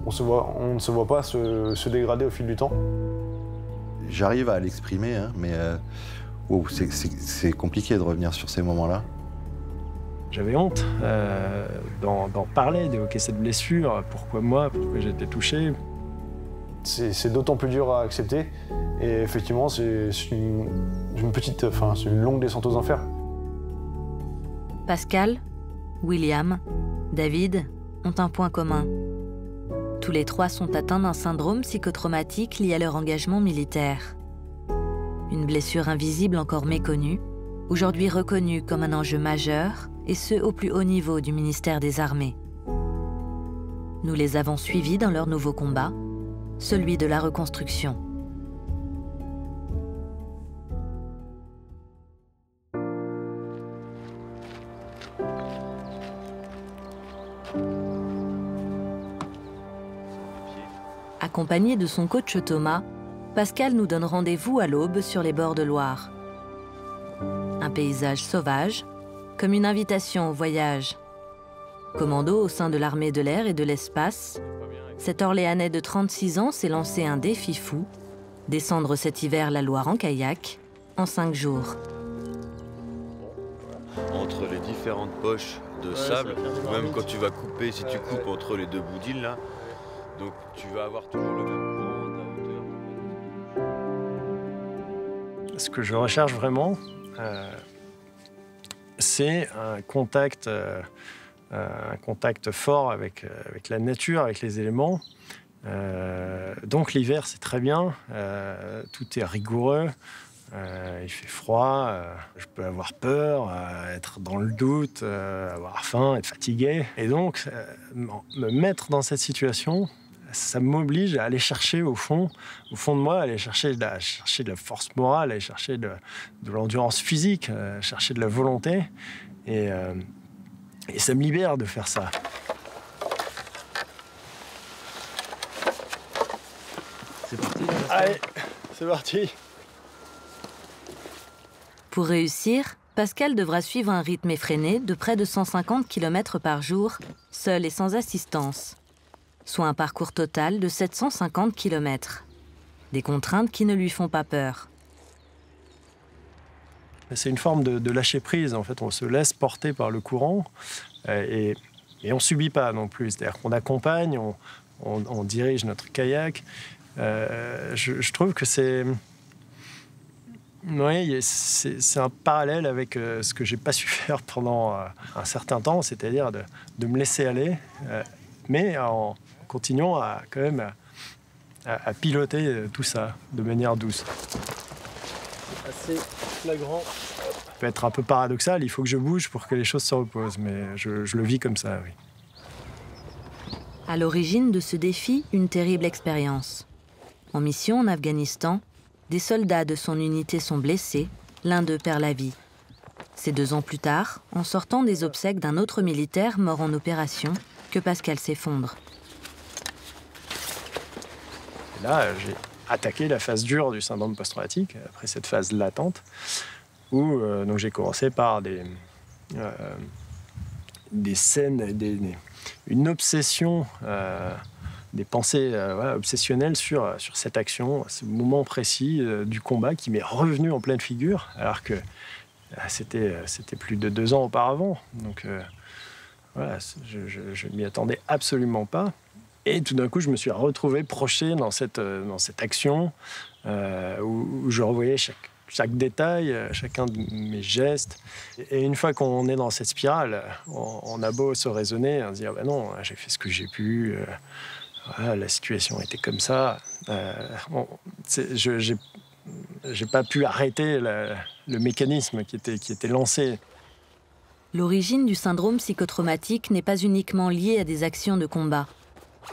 On ne se voit pas se dégrader au fil du temps. J'arrive à l'exprimer, hein, mais wow, c'est compliqué de revenir sur ces moments-là. J'avais honte d'en parler, d'évoquer cette blessure. Pourquoi moi? Pourquoi j'ai été touché? C'est d'autant plus dur à accepter. Et effectivement, c'est une longue descente aux enfers. Pascal, William, David ont un point commun. Tous les trois sont atteints d'un syndrome psychotraumatique lié à leur engagement militaire. Une blessure invisible encore méconnue, aujourd'hui reconnue comme un enjeu majeur, et ce au plus haut niveau du ministère des Armées. Nous les avons suivis dans leur nouveau combat, celui de la reconstruction. Accompagné de son coach Thomas, Pascal nous donne rendez-vous à l'aube sur les bords de Loire. Un paysage sauvage, comme une invitation au voyage. Commando au sein de l'armée de l'air et de l'espace, cet Orléanais de 36 ans s'est lancé un défi fou, descendre cet hiver la Loire en kayak, en 5 jours. Entre les différentes poches de sable, même quand tu vas couper, si tu coupes entre les deux bouts d'île là, donc tu vas avoir toujours le même courant de hauteur. Ce que je recherche vraiment, c'est un contact fort avec la nature, avec les éléments. Donc l'hiver, c'est très bien, tout est rigoureux, il fait froid, je peux avoir peur, être dans le doute, avoir faim, être fatigué. Et donc, me mettre dans cette situation, ça m'oblige à aller chercher au fond de moi, aller chercher de la force morale, aller chercher de l'endurance physique, chercher de la volonté. Et ça me libère de faire ça. C'est parti là, Allez, c'est parti. Pour réussir, Pascal devra suivre un rythme effréné de près de 150 km par jour, seul et sans assistance. Soit un parcours total de 750 km. Des contraintes qui ne lui font pas peur. C'est une forme de lâcher prise, en fait. On se laisse porter par le courant et on ne subit pas non plus. C'est-à-dire qu'on accompagne, on dirige notre kayak. Je trouve que c'est un parallèle avec ce que je n'ai pas su faire pendant un certain temps, c'est-à-dire de me laisser aller, mais en continuant quand même à piloter tout ça de manière douce. Assez flagrant. Ça peut être un peu paradoxal, il faut que je bouge pour que les choses se reposent, mais je le vis comme ça, oui. À l'origine de ce défi, une terrible expérience. En mission en Afghanistan, des soldats de son unité sont blessés, l'un d'eux perd la vie. C'est 2 ans plus tard, en sortant des obsèques d'un autre militaire mort en opération, que Pascal s'effondre. Et là, j'ai attaqué la phase dure du syndrome post-traumatique, après cette phase latente, où donc j'ai commencé par des scènes, une obsession, des pensées obsessionnelles sur cette action, ce moment précis du combat qui m'est revenu en pleine figure, alors que c'était plus de 2 ans auparavant. Donc voilà, je ne m'y attendais absolument pas. Et tout d'un coup, je me suis retrouvé projeté dans cette action où je revoyais chaque détail, chacun de mes gestes. Et une fois qu'on est dans cette spirale, on a beau se raisonner, on se dit « Ah ben non, j'ai fait ce que j'ai pu, voilà, la situation était comme ça. » J'ai pas pu arrêter le mécanisme qui était lancé. L'origine du syndrome psychotraumatique n'est pas uniquement liée à des actions de combat.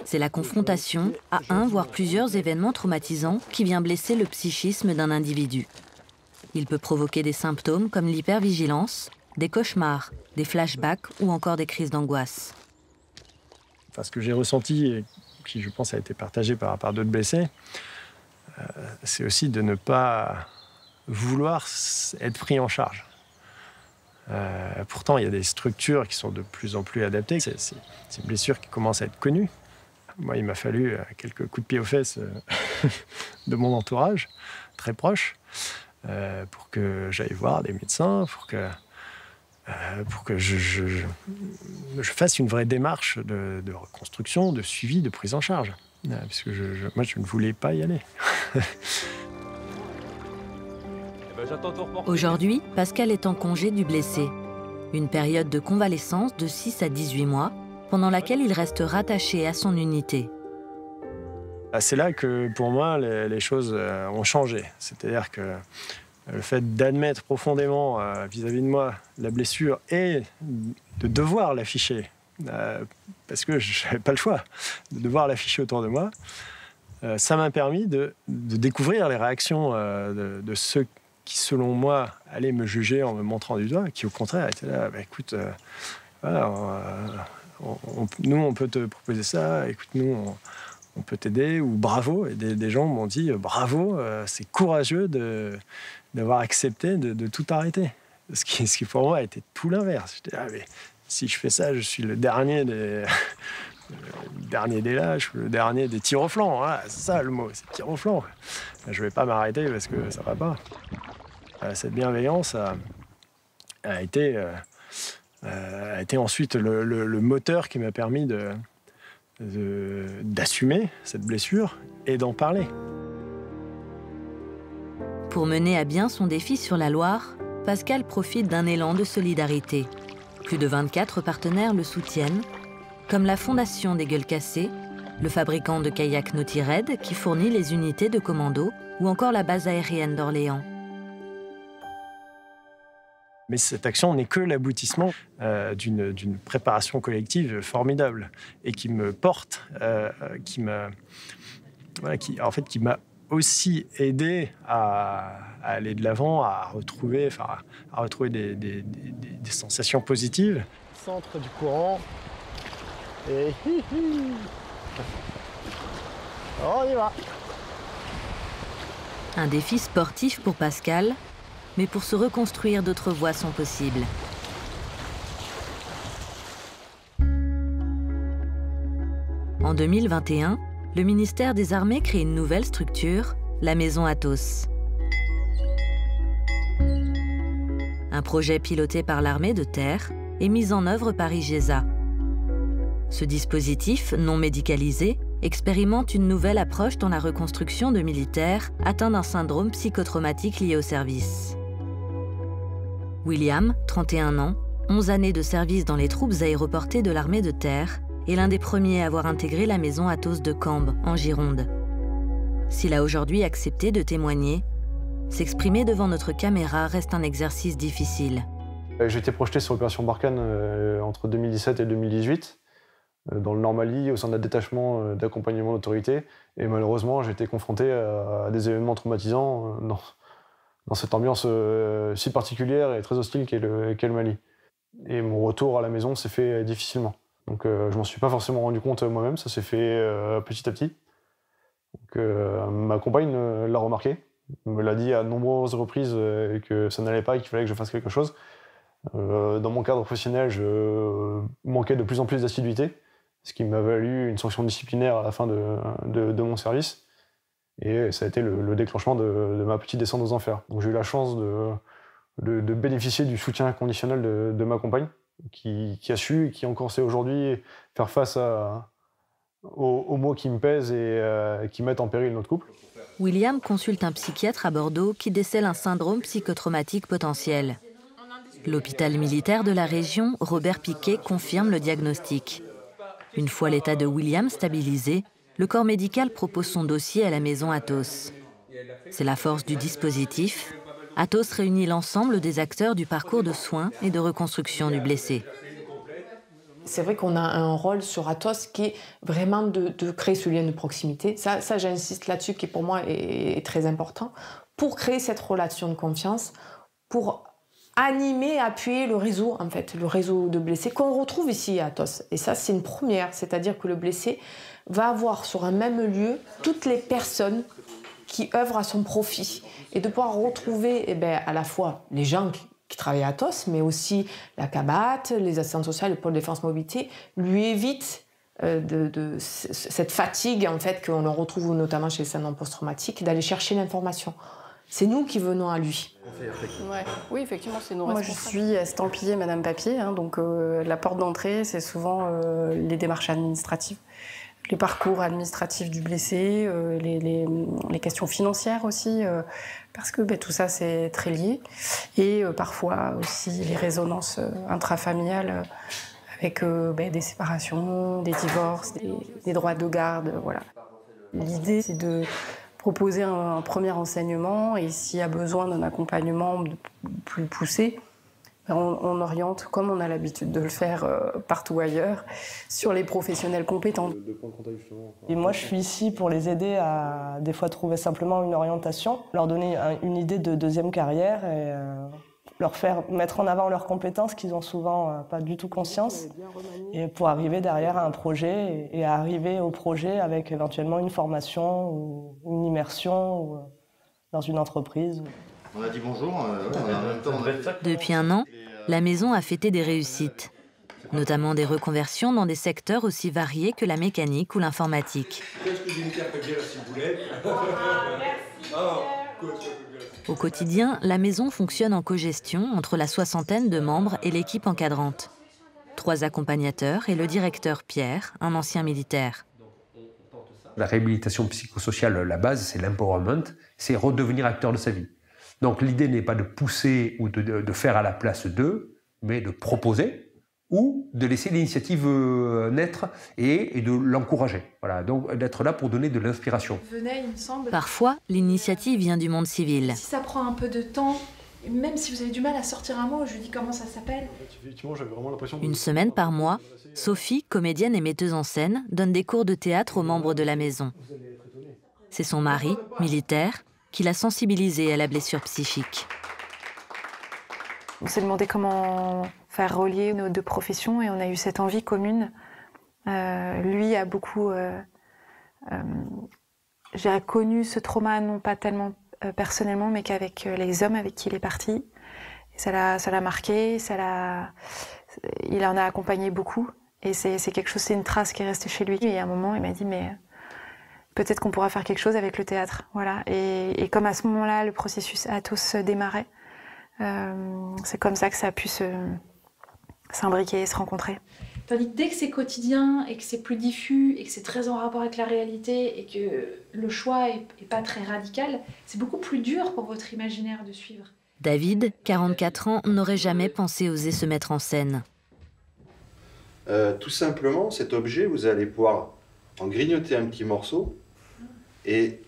C'est la confrontation à un voire plusieurs événements traumatisants qui vient blesser le psychisme d'un individu. Il peut provoquer des symptômes comme l'hypervigilance, des cauchemars, des flashbacks ou encore des crises d'angoisse. Enfin, ce que j'ai ressenti, et qui je pense a été partagé par d'autres blessés, c'est aussi de ne pas vouloir être pris en charge. Pourtant, il y a des structures qui sont de plus en plus adaptées. C'est une blessure qui commence à être connue. Moi, il m'a fallu quelques coups de pied aux fesses de mon entourage, très proche, pour que j'aille voir des médecins, pour que je fasse une vraie démarche de reconstruction, de suivi, de prise en charge. Parce que moi, je ne voulais pas y aller. Aujourd'hui, Pascal est en congé du blessé. Une période de convalescence de 6 à 18 mois, pendant laquelle il reste rattaché à son unité. C'est là que, pour moi, les choses ont changé. C'est-à-dire que le fait d'admettre profondément vis-à-vis de moi la blessure et de devoir l'afficher, parce que je n'avais pas le choix de devoir l'afficher autour de moi, ça m'a permis de découvrir les réactions de ceux qui, selon moi, allaient me juger en me montrant du doigt, qui, au contraire, étaient là, bah, écoute, voilà, nous, on peut te proposer ça, écoute, nous, on peut t'aider, ou bravo. Et des gens m'ont dit, bravo, c'est courageux d'avoir accepté de tout arrêter. Ce qui, pour moi, était tout l'inverse. J'étais là, mais si je fais ça, je suis le dernier des... le dernier des lâches, le dernier des tirs au flanc. Voilà, c'est ça le mot, c'est tir au flanc. Je ne vais pas m'arrêter parce que ça ne va pas. Cette bienveillance a été ensuite le moteur qui m'a permis d'assumer cette blessure et d'en parler. Pour mener à bien son défi sur la Loire, Pascal profite d'un élan de solidarité. Plus de 24 partenaires le soutiennent, comme la Fondation des Gueules Cassées, le fabricant de kayak Nautired qui fournit les unités de commando, ou encore la base aérienne d'Orléans. Mais cette action n'est que l'aboutissement d'une préparation collective formidable et qui me porte, qui m'a aussi aidé à aller de l'avant, à retrouver des sensations positives. Centre du courant. Et on y va. Un défi sportif pour Pascal, mais pour se reconstruire, d'autres voies sont possibles. En 2021, le ministère des Armées crée une nouvelle structure, la Maison Athos. Un projet piloté par l'armée de terre et mis en œuvre par IGESA. Ce dispositif, non médicalisé, expérimente une nouvelle approche dans la reconstruction de militaires atteints d'un syndrome psychotraumatique lié au service. William, 31 ans, 11 années de service dans les troupes aéroportées de l'armée de terre, est l'un des premiers à avoir intégré la maison Athos de Cambes, en Gironde. S'il a aujourd'hui accepté de témoigner, s'exprimer devant notre caméra reste un exercice difficile. J'ai été projeté sur l'opération Barkhane entre 2017 et 2018, dans le Nord-Mali, au sein d'un détachement d'accompagnement d'autorité. Et malheureusement, j'ai été confronté à des événements traumatisants dans cette ambiance si particulière et très hostile qu'est le Mali. Et mon retour à la maison s'est fait difficilement. Donc je m'en suis pas forcément rendu compte moi-même, ça s'est fait petit à petit. Donc, ma compagne l'a remarqué, me l'a dit à de nombreuses reprises que ça n'allait pas et qu'il fallait que je fasse quelque chose. Dans mon cadre professionnel, je manquais de plus en plus d'assiduité, ce qui m'a valu une sanction disciplinaire à la fin de mon service. Et ça a été le déclenchement de ma petite descente aux enfers. Donc j'ai eu la chance de bénéficier du soutien inconditionnel de ma compagne, qui a su et qui encore sait aujourd'hui faire face aux mots qui me pèsent et qui mettent en péril notre couple. William consulte un psychiatre à Bordeaux qui décèle un syndrome psychotraumatique potentiel. L'hôpital militaire de la région, Robert Piquet, confirme le diagnostic. Une fois l'état de William stabilisé, le corps médical propose son dossier à la maison Athos. C'est la force du dispositif. Athos réunit l'ensemble des acteurs du parcours de soins et de reconstruction du blessé. C'est vrai qu'on a un rôle sur Athos qui est vraiment de créer ce lien de proximité. Ça j'insiste là-dessus, qui pour moi est très important, pour créer cette relation de confiance, pour animer, appuyer le réseau, en fait, le réseau de blessés qu'on retrouve ici à Athos. Et ça, c'est une première, c'est-à-dire que le blessé va avoir sur un même lieu toutes les personnes qui œuvrent à son profit et de pouvoir retrouver à la fois les gens qui travaillent à Athos, mais aussi la CABAT, les assistantes sociales, le pôle défense mobilité, lui évite cette fatigue en fait qu'on retrouve notamment chez le syndrome post-traumatique, d'aller chercher l'information. C'est nous qui venons à lui. Ouais. Oui, effectivement, c'est nos responsables. Moi, je suis estampillée Madame Papier, hein, donc la porte d'entrée, c'est souvent les démarches administratives, les parcours administratifs du blessé, les questions financières aussi, parce que tout ça, c'est très lié. Et parfois aussi les résonances intrafamiliales avec des séparations, des divorces, des droits de garde, voilà. L'idée, c'est de proposer un premier enseignement et s'il y a besoin d'un accompagnement plus poussé, on oriente, comme on a l'habitude de le faire partout ailleurs, sur les professionnels compétents. Et moi, je suis ici pour les aider à des fois trouver simplement une orientation, leur donner une idée de deuxième carrière et leur faire mettre en avant leurs compétences qu'ils ont souvent pas du tout conscience, et pour arriver derrière à un projet et à arriver au projet avec éventuellement une formation ou une immersion ou dans une entreprise. On a dit bonjour, en même temps. Depuis un an, la maison a fêté des réussites, notamment des reconversions dans des secteurs aussi variés que la mécanique ou l'informatique. Au quotidien, la maison fonctionne en cogestion entre la soixantaine de membres et l'équipe encadrante. 3 accompagnateurs et le directeur Pierre, un ancien militaire. La réhabilitation psychosociale, la base, c'est l'empowerment, c'est redevenir acteur de sa vie. Donc l'idée n'est pas de pousser ou de faire à la place d'eux, mais de proposer ou de laisser l'initiative naître et de l'encourager. Voilà, donc d'être là pour donner de l'inspiration. Parfois, l'initiative vient du monde civil. Si ça prend un peu de temps, même si vous avez du mal à sortir un mot, je lui dis comment ça s'appelle. Une semaine par mois, Sophie, comédienne et metteuse en scène, donne des cours de théâtre aux membres de la maison. C'est son mari, militaire, qui l'a sensibilisée à la blessure psychique. On s'est demandé comment faire relier nos 2 professions et on a eu cette envie commune. Lui a beaucoup j'ai connu ce trauma, non pas tellement personnellement, mais qu'avec les hommes avec qui il est parti. Et ça l'a marqué, il en a accompagné beaucoup. Et c'est quelque chose, c'est une trace qui est restée chez lui. Et à un moment, il m'a dit, mais peut-être qu'on pourra faire quelque chose avec le théâtre. Voilà. Et comme à ce moment-là, le processus Athos démarrait, c'est comme ça que ça a pu s'imbriquer et se rencontrer. Tandis que dès que c'est quotidien et que c'est plus diffus et que c'est très en rapport avec la réalité et que le choix est pas très radical, c'est beaucoup plus dur pour votre imaginaire de suivre. David, 44 ans, n'aurait jamais pensé oser se mettre en scène. Tout simplement, cet objet, vous allez pouvoir en grignoter un petit morceau et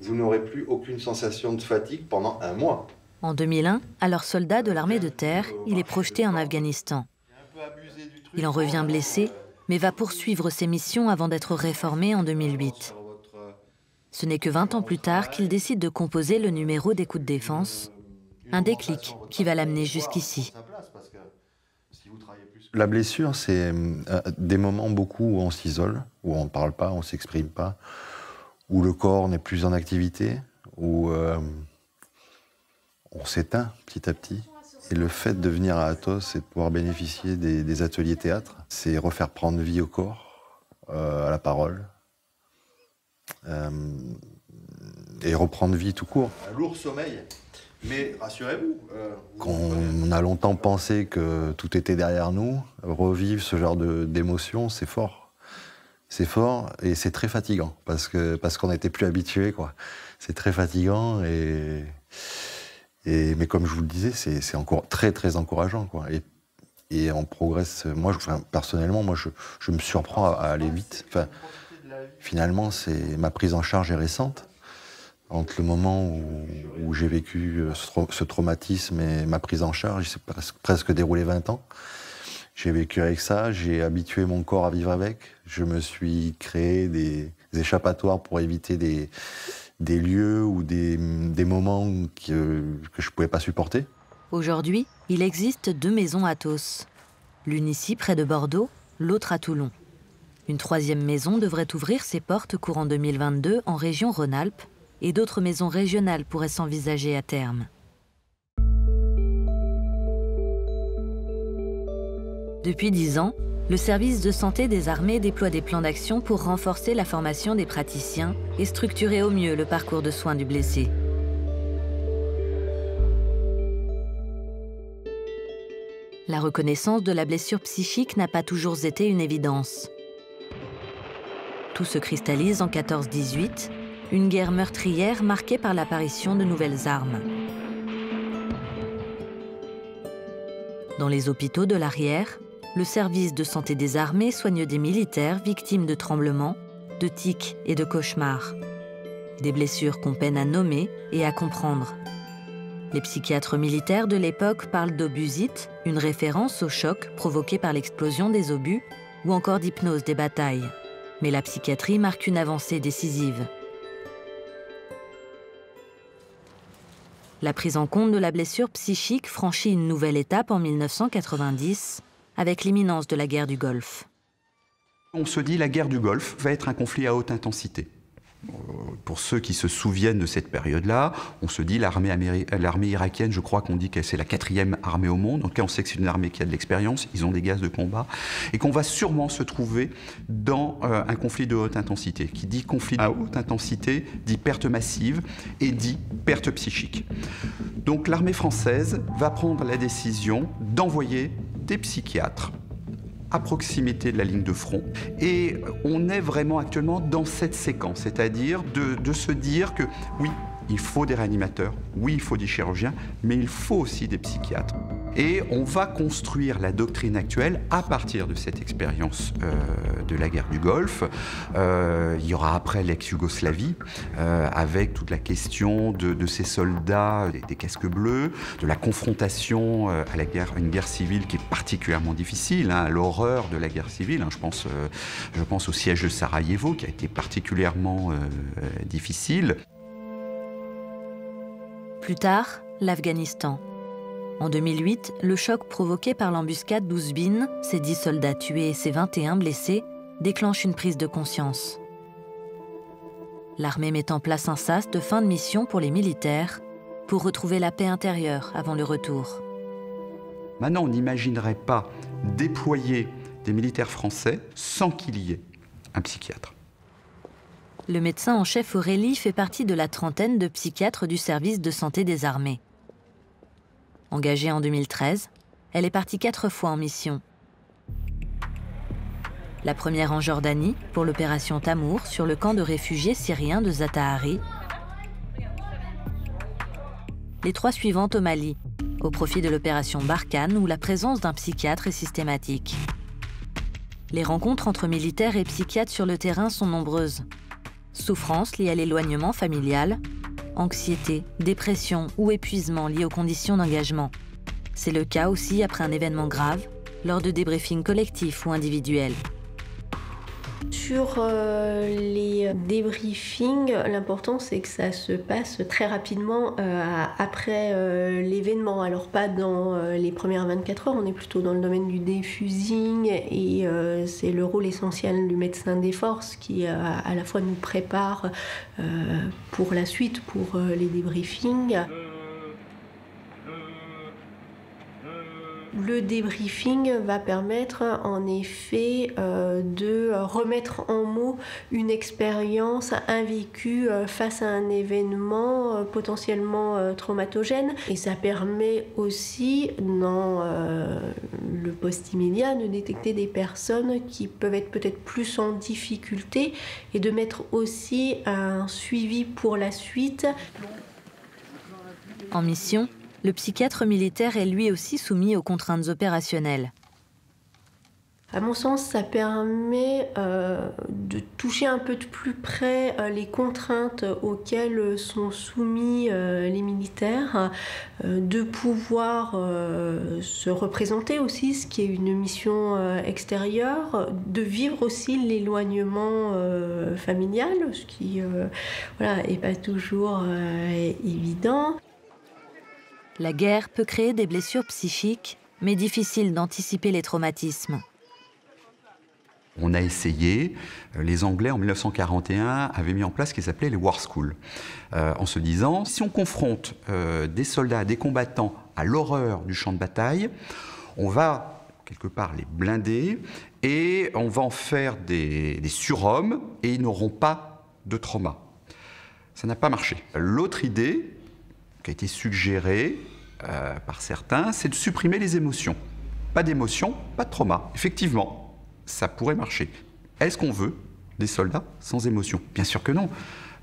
vous n'aurez plus aucune sensation de fatigue pendant 1 mois. En 2001, alors soldat de l'armée de terre, il est projeté en Afghanistan. Il en revient blessé, mais va poursuivre ses missions avant d'être réformé en 2008. Ce n'est que 20 ans plus tard qu'il décide de composer le numéro d'Écoute Défense, un déclic qui va l'amener jusqu'ici. La blessure, c'est des moments beaucoup où on s'isole, où on ne parle pas, on ne s'exprime pas, où le corps n'est plus en activité, où on s'éteint petit à petit. Et le fait de venir à Athos et de pouvoir bénéficier des ateliers théâtre, c'est refaire prendre vie au corps, à la parole, et reprendre vie tout court. Un lourd sommeil, mais rassurez-vous, qu'on a longtemps pensé que tout était derrière nous, revivre ce genre d'émotions, c'est fort. C'est fort et c'est très fatigant, parce qu'on n'était plus habitué, quoi. C'est très fatigant mais comme je vous le disais, c'est encore très très encourageant, quoi. Et on progresse. Moi, personnellement, je me surprends à aller vite. Enfin, finalement, ma prise en charge est récente. Entre le moment où j'ai vécu ce traumatisme et ma prise en charge, il s'est presque déroulé 20 ans. J'ai vécu avec ça, j'ai habitué mon corps à vivre avec. Je me suis créé des échappatoires pour éviter des lieux ou des moments que je ne pouvais pas supporter. Aujourd'hui, il existe 2 maisons Athos. L'une ici, près de Bordeaux, l'autre à Toulon. Une 3e maison devrait ouvrir ses portes courant 2022 en région Rhône-Alpes, et d'autres maisons régionales pourraient s'envisager à terme. Depuis 10 ans, le service de santé des armées déploie des plans d'action pour renforcer la formation des praticiens et structurer au mieux le parcours de soins du blessé. La reconnaissance de la blessure psychique n'a pas toujours été une évidence. Tout se cristallise en 14-18, une guerre meurtrière marquée par l'apparition de nouvelles armes. Dans les hôpitaux de l'arrière, le service de santé des armées soigne des militaires victimes de tremblements, de tics et de cauchemars. Des blessures qu'on peine à nommer et à comprendre. Les psychiatres militaires de l'époque parlent d'obusite, une référence au choc provoqué par l'explosion des obus, ou encore d'hypnose des batailles. Mais la psychiatrie marque une avancée décisive. La prise en compte de la blessure psychique franchit une nouvelle étape en 1990, avec l'imminence de la guerre du Golfe. On se dit que la guerre du Golfe va être un conflit à haute intensité. Pour ceux qui se souviennent de cette période-là, on se dit l'armée irakienne, je crois qu'on dit que c'est la 4e armée au monde. En tout cas, on sait que c'est une armée qui a de l'expérience, ils ont des gaz de combat, et qu'on va sûrement se trouver dans un conflit de haute intensité. Qui dit conflit à haute intensité, dit perte massive et dit perte psychique. Donc l'armée française va prendre la décision d'envoyer des psychiatres à proximité de la ligne de front. Et on est vraiment actuellement dans cette séquence, c'est-à-dire de se dire que oui, il faut des réanimateurs, oui, il faut des chirurgiens, mais il faut aussi des psychiatres. Et on va construire la doctrine actuelle à partir de cette expérience de la guerre du Golfe. Il y aura après l'ex-Yougoslavie, avec toute la question de ces soldats, des casques bleus, de la confrontation à une guerre civile qui est particulièrement difficile, à l'horreur de la guerre civile. Je pense au siège de Sarajevo, qui a été particulièrement difficile. Plus tard, l'Afghanistan. En 2008, le choc provoqué par l'embuscade d'Ouzbine, ses 10 soldats tués et ses 21 blessés, déclenche une prise de conscience. L'armée met en place un sas de fin de mission pour les militaires, pour retrouver la paix intérieure avant le retour. Maintenant, on n'imaginerait pas déployer des militaires français sans qu'il y ait un psychiatre. Le médecin en chef Aurélie fait partie de la trentaine de psychiatres du service de santé des armées. Engagée en 2013, elle est partie 4 fois en mission. La première en Jordanie, pour l'opération Tamour, sur le camp de réfugiés syriens de Zatahari. Les 3 suivantes au Mali, au profit de l'opération Barkhane, où la présence d'un psychiatre est systématique. Les rencontres entre militaires et psychiatres sur le terrain sont nombreuses. Souffrances liées à l'éloignement familial, anxiété, dépression ou épuisement liés aux conditions d'engagement. C'est le cas aussi après un événement grave, lors de débriefings collectifs ou individuels. Sur les débriefings, l'important c'est que ça se passe très rapidement après l'événement. Alors pas dans les premières 24 heures, on est plutôt dans le domaine du défusing et c'est le rôle essentiel du médecin des forces qui à la fois nous prépare pour la suite, pour les débriefings. Le débriefing va permettre en effet de remettre en mots une expérience, un vécu face à un événement potentiellement traumatogène. Et ça permet aussi dans le post-immédiat de détecter des personnes qui peuvent être peut-être plus en difficulté et de mettre aussi un suivi pour la suite. En mission, le psychiatre militaire est lui aussi soumis aux contraintes opérationnelles. À mon sens, ça permet de toucher un peu de plus près les contraintes auxquelles sont soumis les militaires, de pouvoir se représenter aussi, ce qui est une mission extérieure, de vivre aussi l'éloignement familial, ce qui n'est pas toujours évident. La guerre peut créer des blessures psychiques, mais difficile d'anticiper les traumatismes. On a essayé, les Anglais en 1941 avaient mis en place ce qu'ils appelaient les War Schools, en se disant, si on confronte des soldats, des combattants à l'horreur du champ de bataille, on va quelque part les blinder, et on va en faire des surhommes, et ils n'auront pas de trauma. Ça n'a pas marché. L'autre idée qui a été suggérée par certains, c'est de supprimer les émotions. Pas d'émotions, pas de trauma. Effectivement, ça pourrait marcher. Est-ce qu'on veut des soldats sans émotion? Bien sûr que non.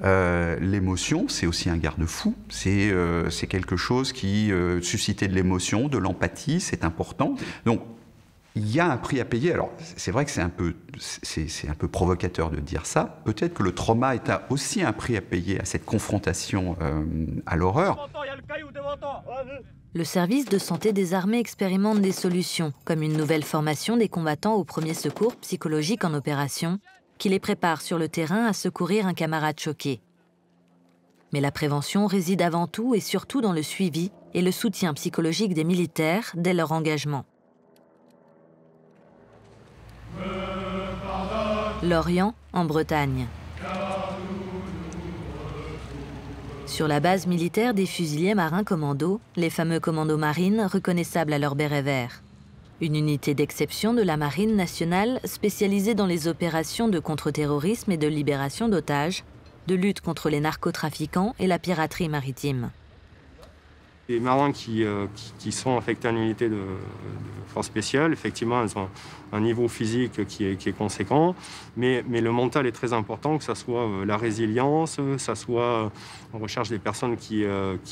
L'émotion, c'est aussi un garde-fou. C'est quelque chose qui suscitait de l'émotion, de l'empathie, c'est important. Donc, il y a un prix à payer. Alors, c'est vrai que c'est un peu provocateur de dire ça. Peut-être que le trauma est aussi un prix à payer à cette confrontation à l'horreur. Le service de santé des armées expérimente des solutions, comme une nouvelle formation des combattants au premier secours psychologique en opération, qui les prépare sur le terrain à secourir un camarade choqué. Mais la prévention réside avant tout et surtout dans le suivi et le soutien psychologique des militaires dès leur engagement. Lorient, en Bretagne. Sur la base militaire des fusiliers marins commandos, les fameux commandos marines reconnaissables à leur béret vert. Une unité d'exception de la Marine nationale spécialisée dans les opérations de contre-terrorisme et de libération d'otages, de lutte contre les narcotrafiquants et la piraterie maritime. Les marins qui sont affectés à une unité de force spéciale, effectivement, elles ont un niveau physique qui est conséquent, mais le mental est très important, que ce soit la résilience, que ce soit on recherche des personnes qui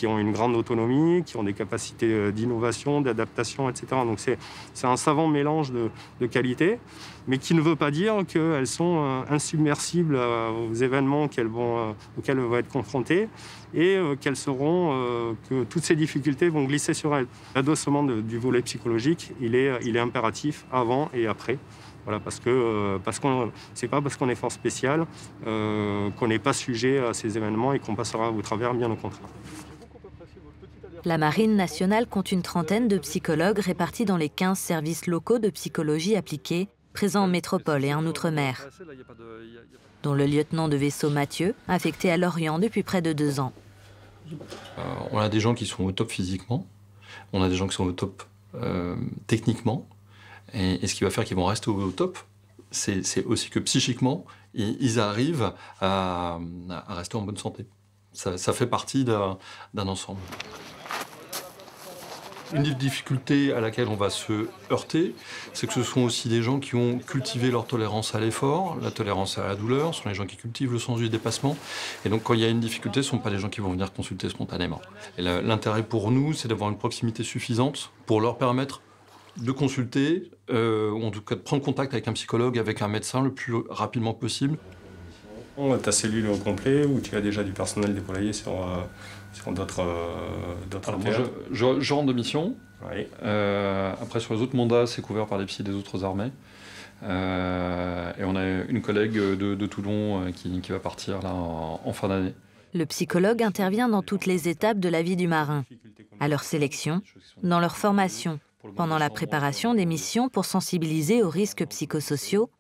ont une grande autonomie, qui ont des capacités d'innovation, d'adaptation, etc. Donc c'est un savant mélange de qualités, mais qui ne veut pas dire qu'elles sont insubmersibles aux événements auxquels elles vont être confrontées, et que toutes ces difficultés vont glisser sur elles. L'adossement du volet psychologique, il est impératif avant et après. Voilà, parce que c'est pas parce qu'on est force spéciale qu'on n'est pas sujet à ces événements et qu'on passera au travers, bien au contraire. La Marine nationale compte une trentaine de psychologues répartis dans les 15 services locaux de psychologie appliquée présents en métropole et en outre-mer, dont le lieutenant de vaisseau Mathieu, affecté à Lorient depuis près de 2 ans. On a des gens qui sont au top physiquement, on a des gens qui sont au top techniquement, et ce qui va faire qu'ils vont rester au top, c'est aussi que psychiquement, ils arrivent à rester en bonne santé. Ça fait partie d'un ensemble. Une des difficultés à laquelle on va se heurter, c'est que ce sont aussi des gens qui ont cultivé leur tolérance à l'effort, la tolérance à la douleur, ce sont les gens qui cultivent le sens du dépassement. Et donc quand il y a une difficulté, ce ne sont pas des gens qui vont venir consulter spontanément. Et l'intérêt pour nous, c'est d'avoir une proximité suffisante pour leur permettre de consulter, ou en tout cas de prendre contact avec un psychologue, avec un médecin le plus rapidement possible. Ta cellule au complet, où tu as déjà du personnel déployé sur d'autres théâtres. Je rentre de mission. Oui. Après, sur les autres mandats, c'est couvert par les psys des autres armées. Et on a une collègue de Toulon qui va partir là en fin d'année. Le psychologue intervient dans toutes les étapes de la vie du marin, à leur sélection, dans leur formation, pendant la préparation des missions pour sensibiliser aux risques psychosociaux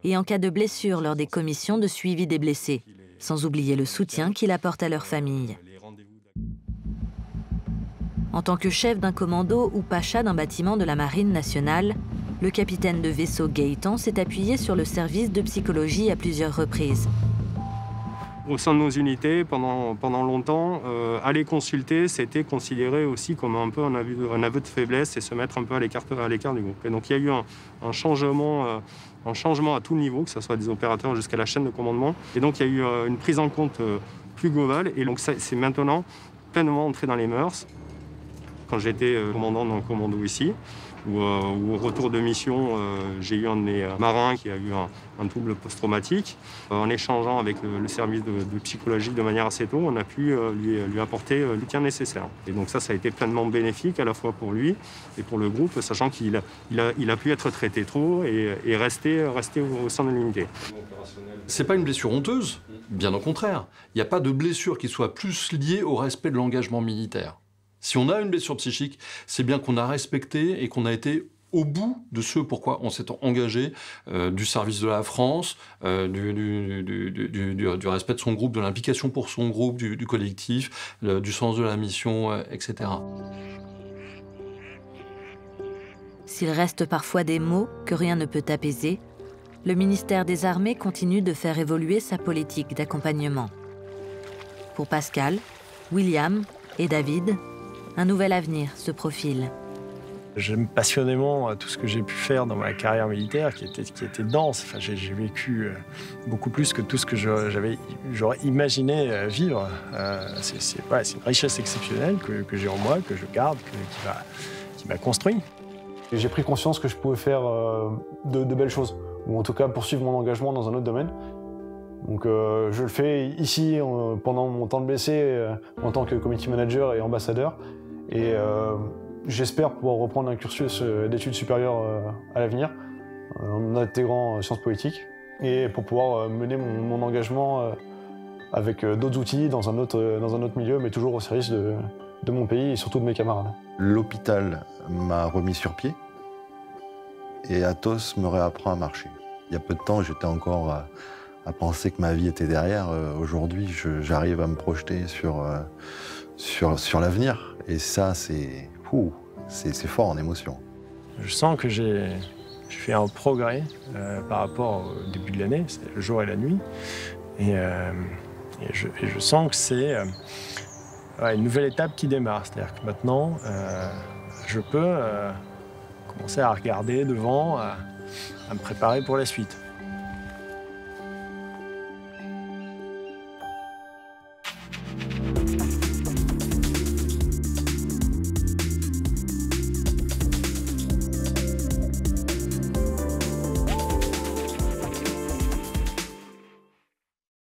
et en cas de blessure lors des commissions de suivi des blessés, sans oublier le soutien qu'il apporte à leur famille. En tant que chef d'un commando ou pacha d'un bâtiment de la Marine nationale, le capitaine de vaisseau Gaëtan s'est appuyé sur le service de psychologie à plusieurs reprises. Au sein de nos unités, pendant longtemps, aller consulter, c'était considéré aussi comme un peu un aveu de faiblesse et se mettre un peu à l'écart du groupe. Et donc il y a eu un changement à tout niveau, que ce soit des opérateurs jusqu'à la chaîne de commandement. Et donc il y a eu une prise en compte plus globale. Et donc c'est maintenant pleinement entré dans les mœurs. Quand j'étais commandant d'un commando ici, où au retour de mission, j'ai eu un de mes marins qui a eu un trouble post-traumatique. En échangeant avec le service de psychologie de manière assez tôt, on a pu lui apporter le soutien nécessaire. Et donc ça a été pleinement bénéfique à la fois pour lui et pour le groupe, sachant qu'il a pu être traité tôt et rester au sein de l'unité. C'est pas une blessure honteuse, bien au contraire. Il n'y a pas de blessure qui soit plus liée au respect de l'engagement militaire. Si on a une blessure psychique, c'est bien qu'on a respecté et qu'on a été au bout de ce pourquoi on s'est engagé, du service de la France, du respect de son groupe, de l'implication pour son groupe, du collectif, du sens de la mission, etc. S'il reste parfois des mots que rien ne peut apaiser, le ministère des Armées continue de faire évoluer sa politique d'accompagnement. Pour Pascal, William et David, un nouvel avenir se profile. J'aime passionnément tout ce que j'ai pu faire dans ma carrière militaire, qui était dense. Enfin, j'ai vécu beaucoup plus que tout ce que j'aurais imaginé vivre. C'est une richesse exceptionnelle que j'ai en moi, que je garde, qui m'a construit. J'ai pris conscience que je pouvais faire de belles choses, ou en tout cas poursuivre mon engagement dans un autre domaine. Donc je le fais ici pendant mon temps de blessé en tant que community manager et ambassadeur. Et j'espère pouvoir reprendre un cursus d'études supérieures à l'avenir, en intégrant sciences politiques, et pour pouvoir mener mon engagement avec d'autres outils dans un autre milieu, mais toujours au service de mon pays et surtout de mes camarades. L'hôpital m'a remis sur pied et Athos me réapprend à marcher. Il y a peu de temps, j'étais encore à penser que ma vie était derrière. Aujourd'hui, j'arrive à me projeter sur l'avenir. Et ça, c'est fort en émotion. Je sens que j'ai fait un progrès par rapport au début de l'année, c'est le jour et la nuit. Et je sens que c'est une nouvelle étape qui démarre. C'est-à-dire que maintenant, je peux commencer à regarder devant, à me préparer pour la suite.